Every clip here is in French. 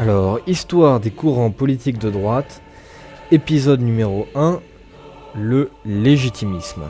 Alors, histoire des courants politiques de droite, épisode numéro 1, le légitimisme.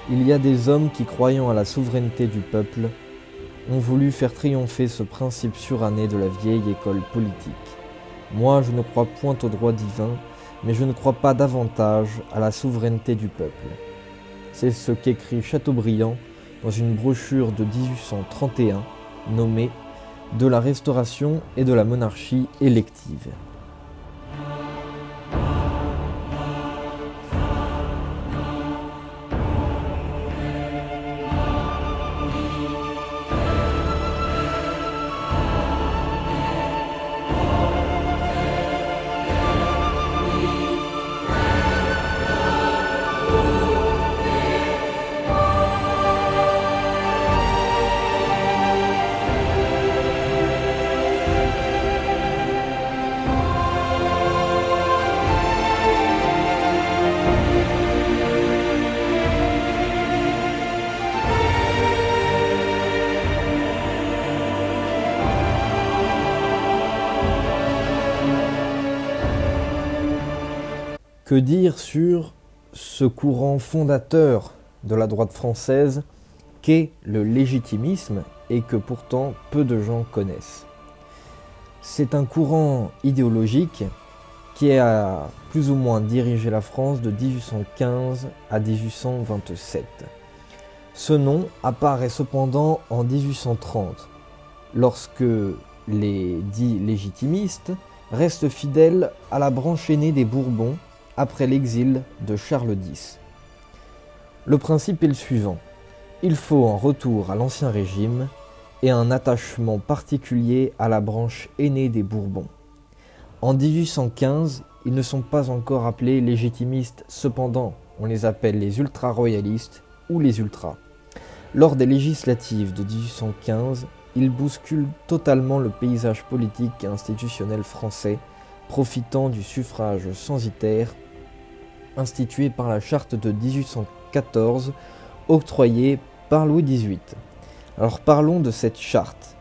Il y a des hommes qui, croyant à la souveraineté du peuple, ont voulu faire triompher ce principe suranné de la vieille école politique. Moi, je ne crois point au droit divin, mais je ne crois pas davantage à la souveraineté du peuple. C'est ce qu'écrit Chateaubriand dans une brochure de 1831 nommée « De la Restauration et de la monarchie élective ». Que dire sur ce courant fondateur de la droite française qu'est le légitimisme et que pourtant peu de gens connaissent? C'est un courant idéologique qui a plus ou moins dirigé la France de 1815 à 1827. Ce nom apparaît cependant en 1830, lorsque les dits légitimistes restent fidèles à la branche aînée des Bourbons après l'exil de Charles X. Le principe est le suivant: il faut un retour à l'Ancien Régime et un attachement particulier à la branche aînée des Bourbons. En 1815, ils ne sont pas encore appelés légitimistes, cependant on les appelle les ultra-royalistes ou les ultras. Lors des législatives de 1815, ils bousculent totalement le paysage politique et institutionnel français, profitant du suffrage censitaire institué par la charte de 1814, octroyée par Louis XVIII. Alors parlons de cette charte.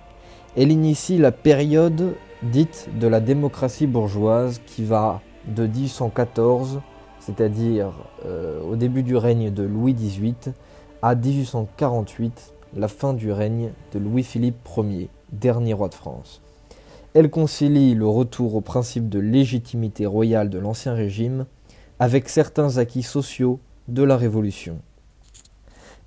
Elle initie la période dite de la démocratie bourgeoise qui va de 1814, c'est-à-dire au début du règne de Louis XVIII, à 1848, la fin du règne de Louis-Philippe Ier, dernier roi de France. Elle concilie le retour au principe de légitimité royale de l'Ancien Régime avec certains acquis sociaux de la Révolution.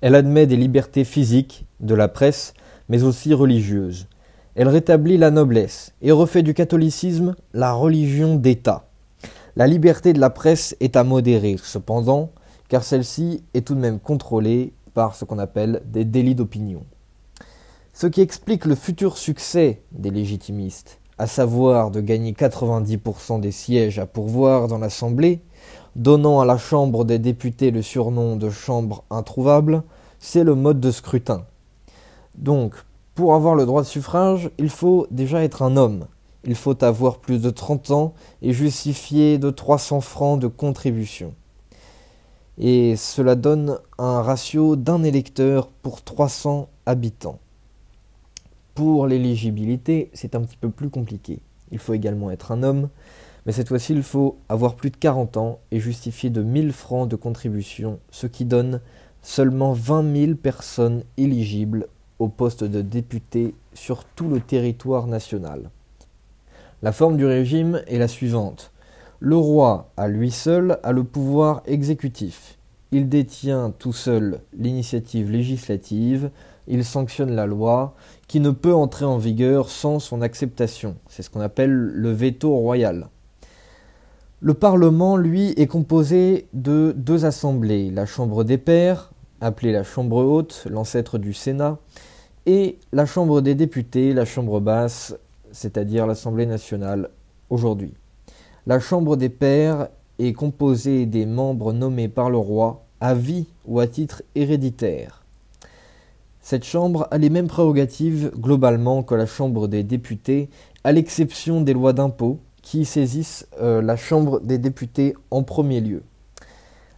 Elle admet des libertés physiques, de la presse, mais aussi religieuses. Elle rétablit la noblesse et refait du catholicisme la religion d'État. La liberté de la presse est à modérer, cependant, car celle-ci est tout de même contrôlée par ce qu'on appelle des délits d'opinion. Ce qui explique le futur succès des légitimistes, à savoir de gagner 90% des sièges à pourvoir dans l'Assemblée, donnant à la Chambre des députés le surnom de chambre introuvable, c'est le mode de scrutin. Donc, pour avoir le droit de suffrage, il faut déjà être un homme. Il faut avoir plus de 30 ans et justifier de 300 francs de contribution. Et cela donne un ratio d'un électeur pour 300 habitants. Pour l'éligibilité, c'est un petit peu plus compliqué. Il faut également être un homme, mais cette fois-ci, il faut avoir plus de 40 ans et justifier de 1000 francs de contribution, ce qui donne seulement 20 000 personnes éligibles au poste de député sur tout le territoire national. La forme du régime est la suivante. Le roi, à lui seul, a le pouvoir exécutif. Il détient tout seul l'initiative législative, il sanctionne la loi, qui ne peut entrer en vigueur sans son acceptation. C'est ce qu'on appelle le veto royal. Le Parlement, lui, est composé de deux assemblées, la Chambre des Pairs, appelée la Chambre haute, l'ancêtre du Sénat, et la Chambre des députés, la Chambre basse, c'est-à-dire l'Assemblée nationale aujourd'hui. La Chambre des Pairs est composée des membres nommés par le roi à vie ou à titre héréditaire. Cette chambre a les mêmes prérogatives globalement que la Chambre des députés, à l'exception des lois d'impôt qui saisissent la Chambre des députés en premier lieu.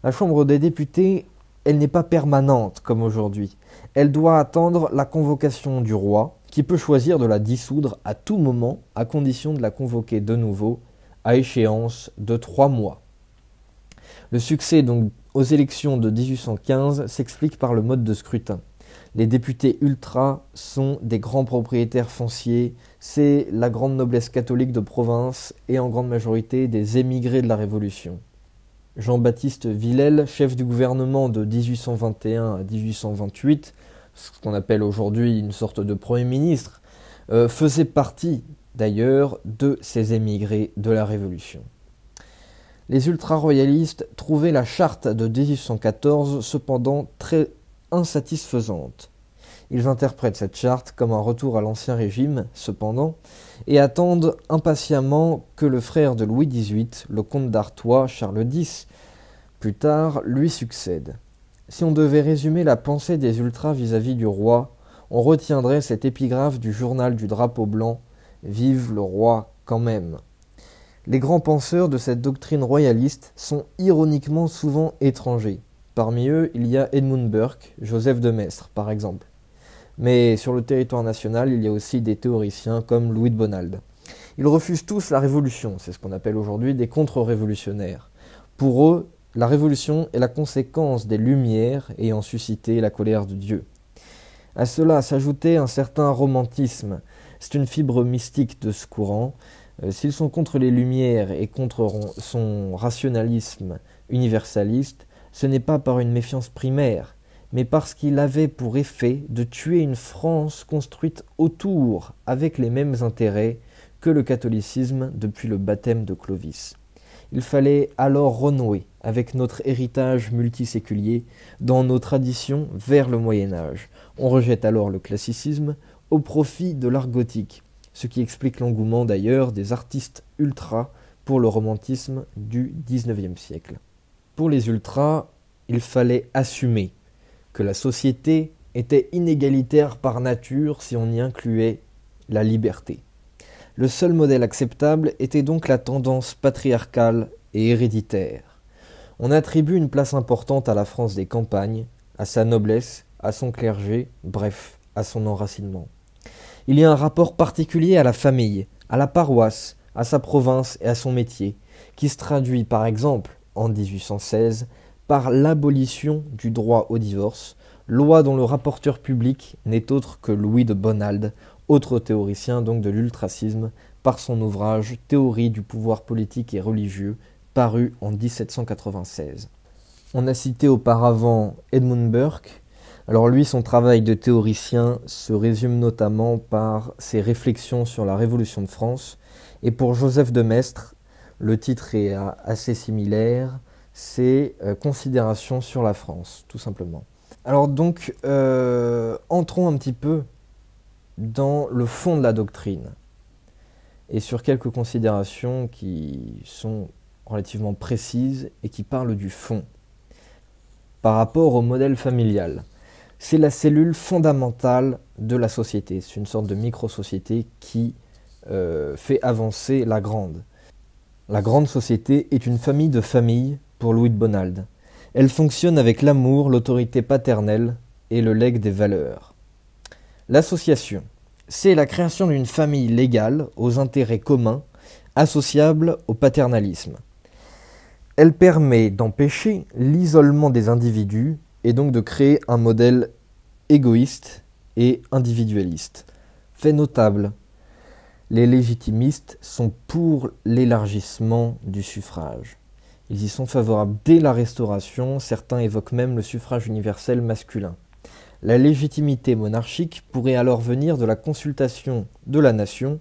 La Chambre des députés, elle n'est pas permanente comme aujourd'hui. Elle doit attendre la convocation du roi, qui peut choisir de la dissoudre à tout moment, à condition de la convoquer de nouveau, à échéance de 3 mois. Le succès donc aux élections de 1815 s'explique par le mode de scrutin. Les députés ultras sont des grands propriétaires fonciers, c'est la grande noblesse catholique de province et en grande majorité des émigrés de la Révolution. Jean-Baptiste Villèle, chef du gouvernement de 1821 à 1828, ce qu'on appelle aujourd'hui une sorte de Premier ministre, faisait partie d'ailleurs de ces émigrés de la Révolution. Les ultra-royalistes trouvaient la charte de 1814 cependant très insatisfaisante. Ils interprètent cette charte comme un retour à l'ancien régime, cependant, et attendent impatiemment que le frère de Louis XVIII, le comte d'Artois, Charles X, plus tard, lui succède. Si on devait résumer la pensée des ultras vis-à-vis du roi, on retiendrait cette épigraphe du journal du Drapeau blanc « Vive le roi quand même ». Les grands penseurs de cette doctrine royaliste sont ironiquement souvent étrangers. Parmi eux, il y a Edmund Burke, Joseph de Maistre, par exemple. Mais sur le territoire national, il y a aussi des théoriciens comme Louis de Bonald. Ils refusent tous la révolution, c'est ce qu'on appelle aujourd'hui des contre-révolutionnaires. Pour eux, la révolution est la conséquence des Lumières ayant suscité la colère de Dieu. À cela s'ajoutait un certain romantisme. C'est une fibre mystique de ce courant. S'ils sont contre les Lumières et contre son rationalisme universaliste, ce n'est pas par une méfiance primaire, mais parce qu'il avait pour effet de tuer une France construite autour, avec les mêmes intérêts que le catholicisme depuis le baptême de Clovis. Il fallait alors renouer avec notre héritage multiséculier dans nos traditions vers le Moyen-Âge. On rejette alors le classicisme au profit de l'art gothique, ce qui explique l'engouement d'ailleurs des artistes ultras pour le romantisme du XIXe siècle. Pour les ultras, il fallait assumer que la société était inégalitaire par nature si on y incluait la liberté. Le seul modèle acceptable était donc la tendance patriarcale et héréditaire. On attribue une place importante à la France des campagnes, à sa noblesse, à son clergé, bref, à son enracinement. Il y a un rapport particulier à la famille, à la paroisse, à sa province et à son métier, qui se traduit par exemple, en 1816, par l'abolition du droit au divorce, loi dont le rapporteur public n'est autre que Louis de Bonald, autre théoricien donc de l'ultracisme, par son ouvrage « Théorie du pouvoir politique et religieux » paru en 1796. On a cité auparavant Edmund Burke. Alors lui, son travail de théoricien se résume notamment par ses réflexions sur la Révolution de France. Et pour Joseph de Maistre, le titre est assez similaire, c'est « Considérations sur la France », tout simplement. Alors donc, entrons un petit peu dans le fond de la doctrine et sur quelques considérations qui sont relativement précises et qui parlent du fond. Par rapport au modèle familial, c'est la cellule fondamentale de la société. C'est une sorte de micro-société qui fait avancer la grande. La grande société est une famille de familles pour Louis de Bonald. Elle fonctionne avec l'amour, l'autorité paternelle et le legs des valeurs. L'association, c'est la création d'une famille légale aux intérêts communs, associable au paternalisme. Elle permet d'empêcher l'isolement des individus et donc de créer un modèle égoïste et individualiste. Fait notable, les légitimistes sont pour l'élargissement du suffrage. Ils y sont favorables dès la Restauration, certains évoquent même le suffrage universel masculin. La légitimité monarchique pourrait alors venir de la consultation de la nation,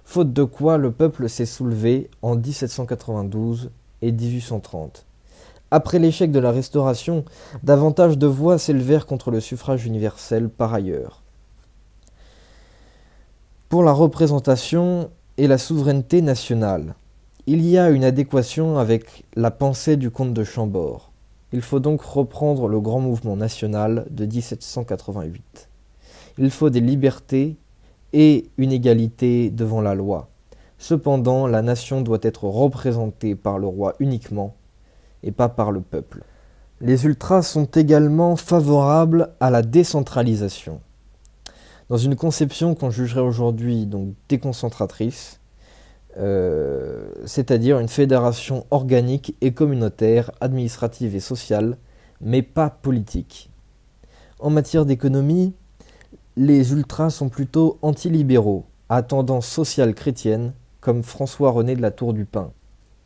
faute de quoi le peuple s'est soulevé en 1792 et 1830. Après l'échec de la Restauration, davantage de voix s'élevèrent contre le suffrage universel par ailleurs. Pour la représentation et la souveraineté nationale, il y a une adéquation avec la pensée du comte de Chambord. Il faut donc reprendre le grand mouvement national de 1788. Il faut des libertés et une égalité devant la loi. Cependant, la nation doit être représentée par le roi uniquement et pas par le peuple. Les ultras sont également favorables à la décentralisation. Dans une conception qu'on jugerait aujourd'hui donc déconcentratrice, c'est-à-dire une fédération organique et communautaire, administrative et sociale, mais pas politique. En matière d'économie, les ultras sont plutôt antilibéraux, à tendance sociale chrétienne, comme François-René de la Tour du Pin.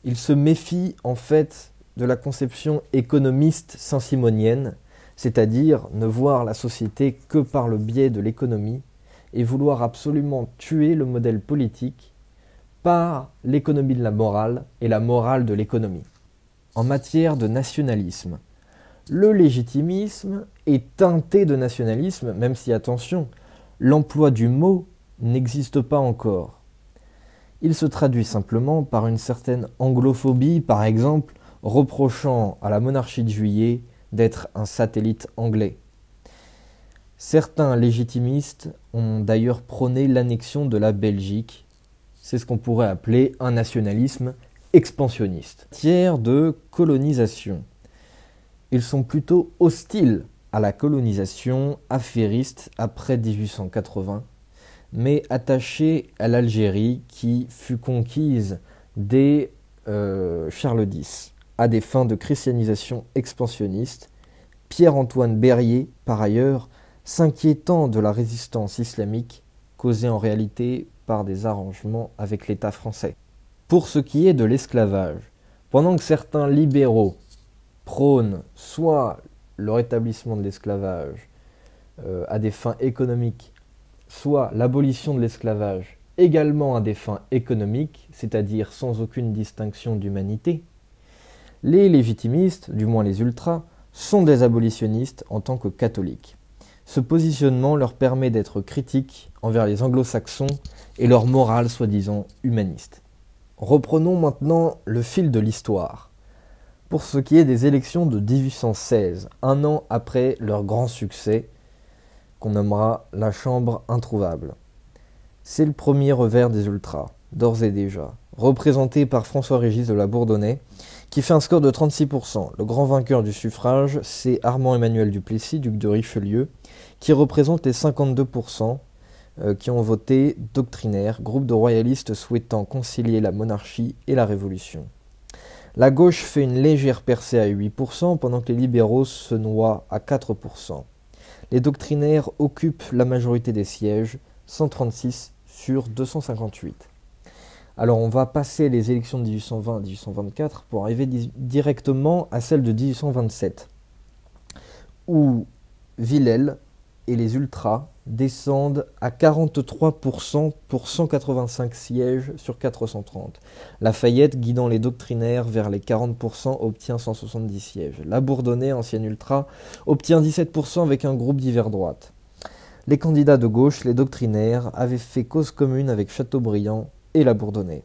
Ils se méfient en fait de la conception économiste saint-simonienne, c'est-à-dire ne voir la société que par le biais de l'économie et vouloir absolument tuer le modèle politique par l'économie de la morale et la morale de l'économie. En matière de nationalisme, le légitimisme est teinté de nationalisme, même si, attention, l'emploi du mot n'existe pas encore. Il se traduit simplement par une certaine anglophobie, par exemple, reprochant à la monarchie de Juillet d'être un satellite anglais. Certains légitimistes ont d'ailleurs prôné l'annexion de la Belgique. C'est ce qu'on pourrait appeler un nationalisme expansionniste. En matière de colonisation, ils sont plutôt hostiles à la colonisation affairiste après 1880, mais attachés à l'Algérie qui fut conquise dès Charles X, à des fins de christianisation expansionniste. Pierre-Antoine Berryer, par ailleurs, s'inquiétant de la résistance islamique causée en réalité par des arrangements avec l'État français. Pour ce qui est de l'esclavage, pendant que certains libéraux prônent soit le rétablissement de l'esclavage à des fins économiques, soit l'abolition de l'esclavage également à des fins économiques, c'est-à-dire sans aucune distinction d'humanité, les légitimistes, du moins les ultras, sont des abolitionnistes en tant que catholiques. Ce positionnement leur permet d'être critiques envers les anglo-saxons et leur morale soi-disant humaniste. Reprenons maintenant le fil de l'histoire. Pour ce qui est des élections de 1816, un an après leur grand succès, qu'on nommera la Chambre introuvable. C'est le premier revers des ultras, d'ores et déjà, représenté par François-Régis de la Bourdonnais, qui fait un score de 36%. Le grand vainqueur du suffrage, c'est Armand-Emmanuel Duplessis, duc de Richelieu, qui représente les 52% qui ont voté doctrinaire, groupe de royalistes souhaitant concilier la monarchie et la révolution. La gauche fait une légère percée à 8%, pendant que les libéraux se noient à 4%. Les doctrinaires occupent la majorité des sièges, 136 sur 258. Alors on va passer les élections de 1820 à 1824 pour arriver directement à celle de 1827, où Villèle et les ultras descendent à 43% pour 185 sièges sur 430. Lafayette, guidant les doctrinaires vers les 40%, obtient 170 sièges. La Bourdonnais, ancienne ultra, obtient 17% avec un groupe d'hiver droite. Les candidats de gauche, les doctrinaires, avaient fait cause commune avec Chateaubriand et la Bourdonnais.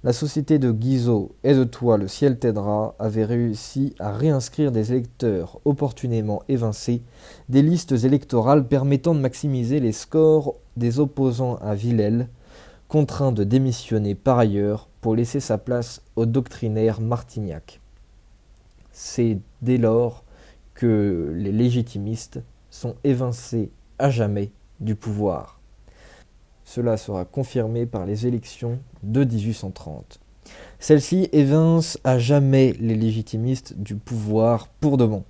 La société de Guizot et de Toi, le ciel t'aidera, avait réussi à réinscrire des électeurs opportunément évincés des listes électorales permettant de maximiser les scores des opposants à Villèle, contraint de démissionner par ailleurs pour laisser sa place au doctrinaire Martignac. C'est dès lors que les légitimistes sont évincés à jamais du pouvoir. Cela sera confirmé par les élections de 1830. Celles-ci évincent à jamais les légitimistes du pouvoir pour de bon.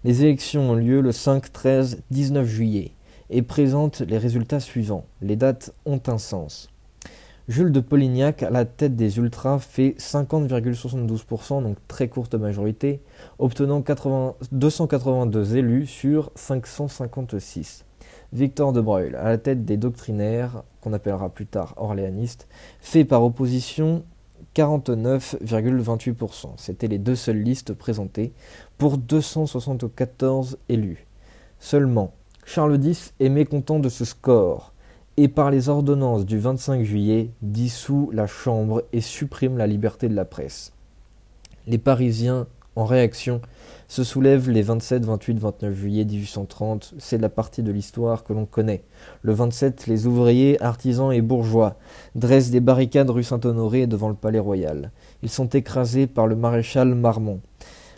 Les élections ont lieu le 5, 13, 19 juillet et présentent les résultats suivants. Les dates ont un sens. Jules de Polignac, à la tête des ultras, fait 50,72%, donc très courte majorité, obtenant 282 élus sur 556. Victor de Broglie, à la tête des doctrinaires, qu'on appellera plus tard orléanistes, fait par opposition 49,28%. C'étaient les deux seules listes présentées pour 274 élus. Seulement, Charles X est mécontent de ce score et par les ordonnances du 25 juillet dissout la Chambre et supprime la liberté de la presse. Les Parisiens, en réaction, se soulèvent les 27, 28, 29 juillet 1830. C'est la partie de l'histoire que l'on connaît. Le 27, les ouvriers, artisans et bourgeois dressent des barricades rue Saint-Honoré devant le Palais Royal. Ils sont écrasés par le maréchal Marmont.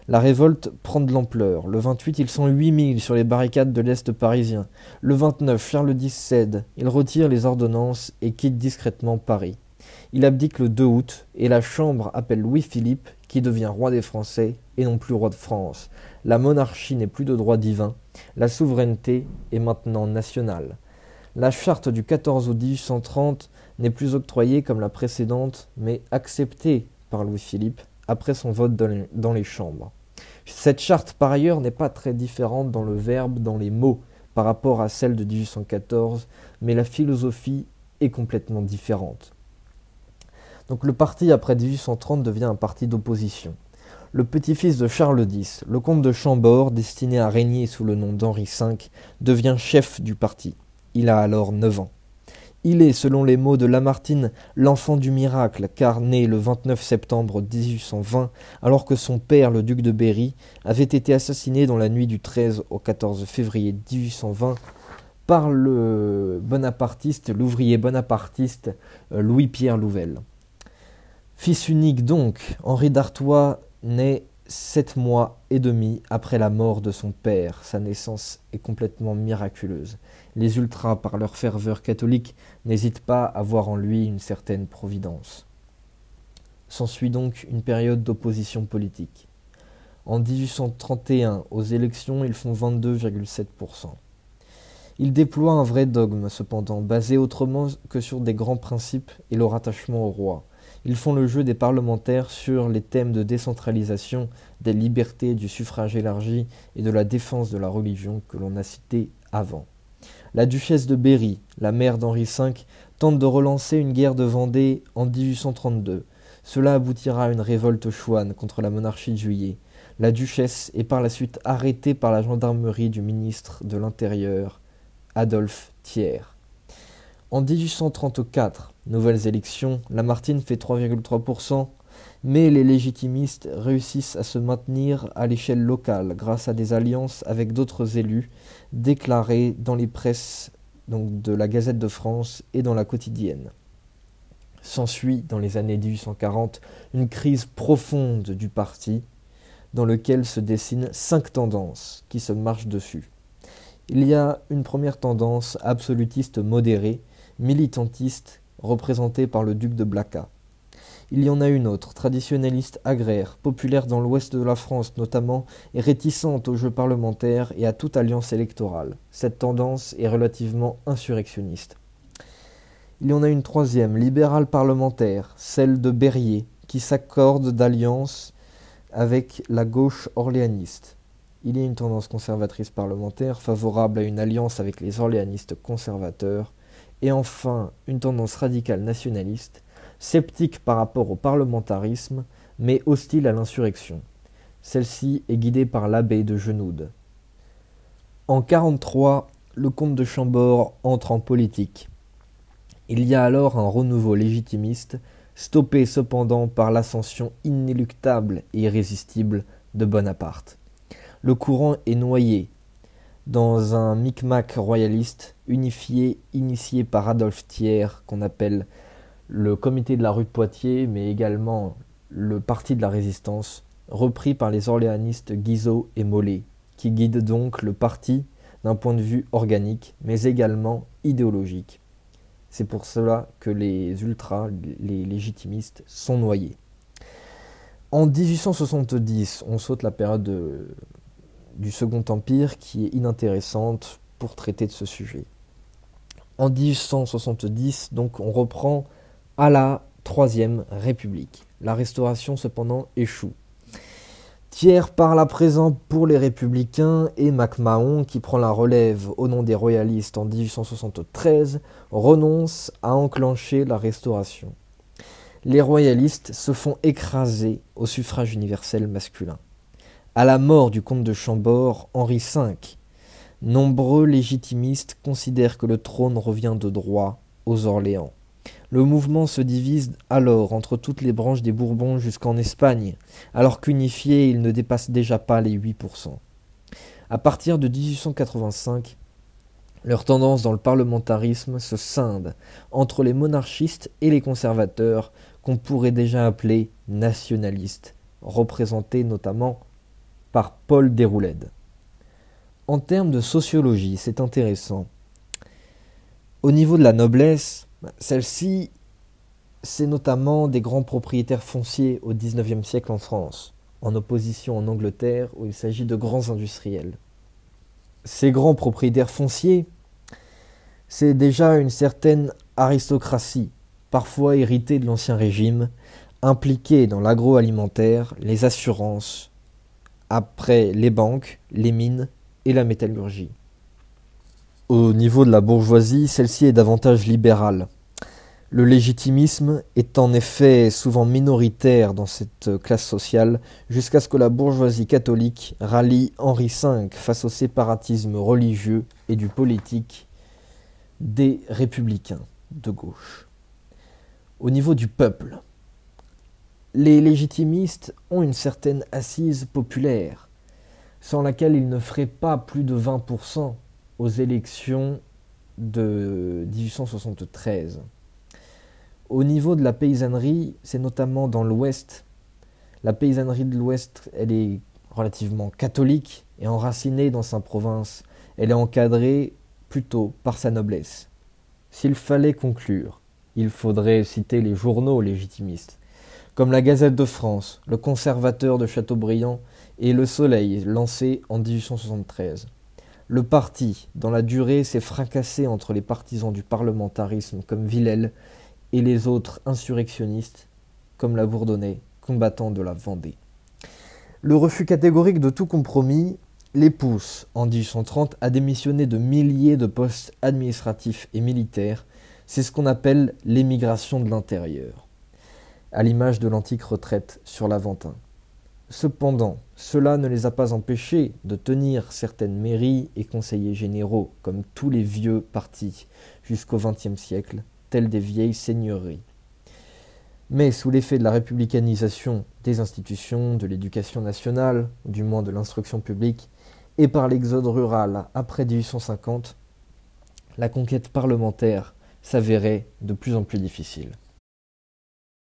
La révolte prend de l'ampleur. Le 28, ils sont 8000 sur les barricades de l'Est parisien. Le 29, Charles X cède. Il retire les ordonnances et quitte discrètement Paris. Il abdique le 2 août et la Chambre appelle Louis-Philippe, qui devient roi des Français et non plus roi de France. La monarchie n'est plus de droit divin. La souveraineté est maintenant nationale. La charte du 14 août 1830 n'est plus octroyée comme la précédente, mais acceptée par Louis-Philippe après son vote dans les chambres. Cette charte, par ailleurs, n'est pas très différente dans le verbe, dans les mots, par rapport à celle de 1814, mais la philosophie est complètement différente. Donc le parti après 1830 devient un parti d'opposition. Le petit-fils de Charles X, le comte de Chambord, destiné à régner sous le nom d'Henri V, devient chef du parti. Il a alors 9 ans. Il est, selon les mots de Lamartine, l'enfant du miracle, car né le 29 septembre 1820, alors que son père, le duc de Berry, avait été assassiné dans la nuit du 13 au 14 février 1820 par le bonapartiste, l'ouvrier bonapartiste Louis-Pierre Louvel. Fils unique donc, Henri d'Artois naît 7 mois et demi après la mort de son père. Sa naissance est complètement miraculeuse. Les ultras, par leur ferveur catholique, n'hésitent pas à voir en lui une certaine providence. S'ensuit donc une période d'opposition politique. En 1831, aux élections, ils font 22,7%. Ils déploient un vrai dogme, cependant, basé autrement que sur des grands principes et leur attachement au roi. Ils font le jeu des parlementaires sur les thèmes de décentralisation, des libertés, du suffrage élargi et de la défense de la religion que l'on a cités avant. La duchesse de Berry, la mère d'Henri V, tente de relancer une guerre de Vendée en 1832. Cela aboutira à une révolte chouane contre la monarchie de Juillet. La duchesse est par la suite arrêtée par la gendarmerie du ministre de l'Intérieur, Adolphe Thiers. En 1834, nouvelles élections, Lamartine fait 3,3%, mais les légitimistes réussissent à se maintenir à l'échelle locale grâce à des alliances avec d'autres élus déclarés dans les presses donc de la Gazette de France et dans la Quotidienne. S'ensuit, dans les années 1840, une crise profonde du parti, dans lequel se dessinent 5 tendances qui se marchent dessus. Il y a une première tendance absolutiste modérée, militantiste, représentée par le duc de Blacas. Il y en a une autre, traditionnaliste agraire, populaire dans l'ouest de la France notamment, et réticente aux jeux parlementaires et à toute alliance électorale. Cette tendance est relativement insurrectionniste. Il y en a une troisième, libérale parlementaire, celle de Berryer, qui s'accorde d'alliance avec la gauche orléaniste. Il y a une tendance conservatrice parlementaire, favorable à une alliance avec les orléanistes conservateurs, et enfin une tendance radicale nationaliste, sceptique par rapport au parlementarisme, mais hostile à l'insurrection. Celle-ci est guidée par l'abbé de Genoude. En 1943, le comte de Chambord entre en politique. Il y a alors un renouveau légitimiste, stoppé cependant par l'ascension inéluctable et irrésistible de Bonaparte. Le courant est noyé dans un micmac royaliste initié par Adolphe Thiers, qu'on appelle le comité de la rue de Poitiers, mais également le parti de la résistance, repris par les orléanistes Guizot et Molé, qui guident donc le parti d'un point de vue organique, mais également idéologique. C'est pour cela que les ultras, les légitimistes, sont noyés. En 1870, on saute la période du Second Empire qui est inintéressante pour traiter de ce sujet. En 1870, donc, on reprend à la Troisième République. La Restauration, cependant, échoue. Thiers parle à présent pour les Républicains et MacMahon, qui prend la relève au nom des royalistes en 1873, renonce à enclencher la Restauration. les royalistes se font écraser au suffrage universel masculin. À la mort du comte de Chambord, Henri V, nombreux légitimistes considèrent que le trône revient de droit aux Orléans. Le mouvement se divise alors entre toutes les branches des Bourbons jusqu'en Espagne, alors qu'unifiés, ils ne dépassent déjà pas les 8%. À partir de 1885, leur tendance dans le parlementarisme se scinde entre les monarchistes et les conservateurs qu'on pourrait déjà appeler nationalistes, représentés notamment par Paul Déroulède. En termes de sociologie, c'est intéressant. Au niveau de la noblesse, celle-ci, c'est notamment des grands propriétaires fonciers au XIXe siècle en France, en opposition en Angleterre où il s'agit de grands industriels. Ces grands propriétaires fonciers, c'est déjà une certaine aristocratie, parfois héritée de l'Ancien Régime, impliquée dans l'agroalimentaire, les assurances, après les banques, les mines et la métallurgie. Au niveau de la bourgeoisie, celle-ci est davantage libérale. Le légitimisme est en effet souvent minoritaire dans cette classe sociale, jusqu'à ce que la bourgeoisie catholique rallie Henri V face au séparatisme religieux et du politique des républicains de gauche. Au niveau du peuple, les légitimistes ont une certaine assise populaire, sans laquelle ils ne feraient pas plus de 20% aux élections de 1873. Au niveau de la paysannerie, c'est notamment dans l'Ouest. La paysannerie de l'Ouest, elle est relativement catholique et enracinée dans sa province. Elle est encadrée plutôt par sa noblesse. S'il fallait conclure, il faudrait citer les journaux légitimistes, comme la Gazette de France, le Conservateur de Chateaubriand et Le Soleil, lancé en 1873. Le parti, dans la durée, s'est fracassé entre les partisans du parlementarisme comme Villèle et les autres insurrectionnistes comme la Bourdonnais, combattants de la Vendée. Le refus catégorique de tout compromis les pousse, en 1830, à démissionner de milliers de postes administratifs et militaires. C'est ce qu'on appelle l'émigration de l'intérieur, à l'image de l'antique retraite sur l'Aventin. Cependant, cela ne les a pas empêchés de tenir certaines mairies et conseillers généraux, comme tous les vieux partis, jusqu'au XXe siècle, telles des vieilles seigneuries. Mais sous l'effet de la républicanisation des institutions, de l'éducation nationale, ou du moins de l'instruction publique, et par l'exode rural après 1850, la conquête parlementaire s'avérait de plus en plus difficile.